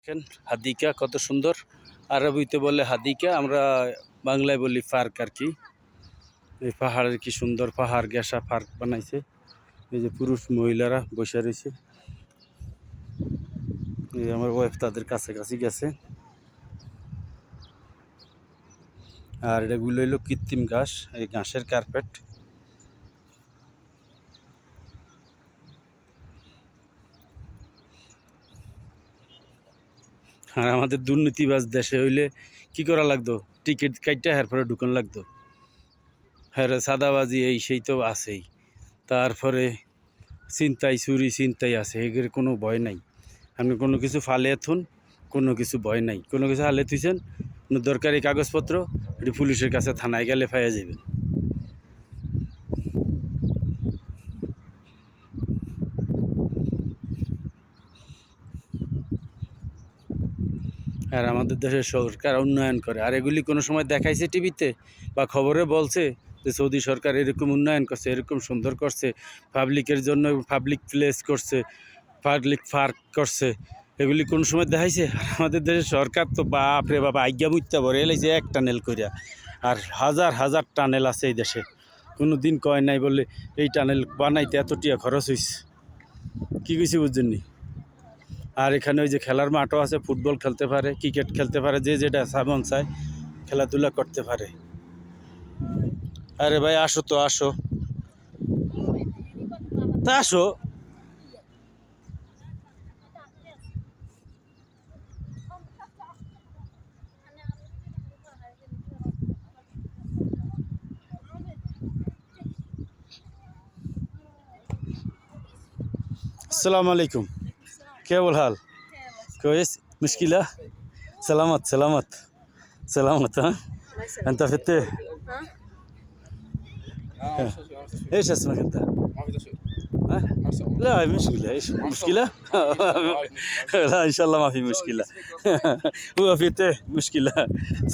দেখেন হাদিকা কত সুন্দর। আরবিতে বলে হাদিকা, আমরা বাংলায় বলি পার্ক আর কি। এই পাহাড়ের কি সুন্দর পাহাড় ঘেঁষা পার্ক বানাইছে। এই যে পুরুষ মহিলারা বসে রয়েছে। এই আমার ওয়াইফ তাদের কাছাকাছি গেছে। আর এগুলো হইলো কৃত্রিম ঘাস, এই ঘাসের কার্পেট। আর আমাদের দুর্নীতিবাজ দেশে হইলে কি করা লাগতো, টিকিট কাইটা এরপরে ঢুকান লাগতো। হ্যাঁ, সাদাবাজি এই সেই তো আছেই। তারপরে চিন্তাই চুরি চিন্তাই আছে, এগুলোর কোনো ভয় নাই। আপনি কোনো কিছু ফালে থুন, কোনো কিছু ভয় নাই। কোনো কিছু হালে থুইছেন, কোনো দরকারি কাগজপত্র এটি পুলিশের কাছে থানায় গেলে পাইয়া যাবেন। আর আমাদের দেশের সরকার উন্নয়ন করে, আর এগুলি কোনো সময় দেখাইছে টিভিতে বা খবরে বলছে যে সৌদি সরকার এরকম উন্নয়ন করছে, এরকম সুন্দর করছে, পাবলিকের জন্য পাবলিক প্লেস করছে, পাবলিক পার্ক করছে, এগুলি কোন সময় দেখাইছে? আমাদের দেশের সরকার তো বাপরে বাবা আজ্ঞা মুত্যা ভরে এলাইছে এক টানেল কইরা। আর হাজার হাজার টানেল আছে এই দেশে, কোনো দিন কয় নাই বলে এই টানেল বানাইতে এত টিয়া খরচ হয়েছে। কী কইছি বুঝছেন নি? আর এখানে ওই যে খেলার মাঠও আছে, ফুটবল খেলতে পারে, ক্রিকেট খেলতে পারে, যে যেটা মন চায় খেলাধুলা করতে পারে। আরে ভাই আসো তো, আসো তা আসো। अस्सलाम वालेकुम, क्या बोल हाल? كويس مشكلة؟ سلامت سلامت سلامت. ها أنت فتح؟ إيش اسمك أنت؟ ها؟ لا مشكلة، إيش مشكلة؟ لا إن شاء الله ما في مشكلة. هو فتح مشكلة.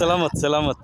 سلامت سلامت.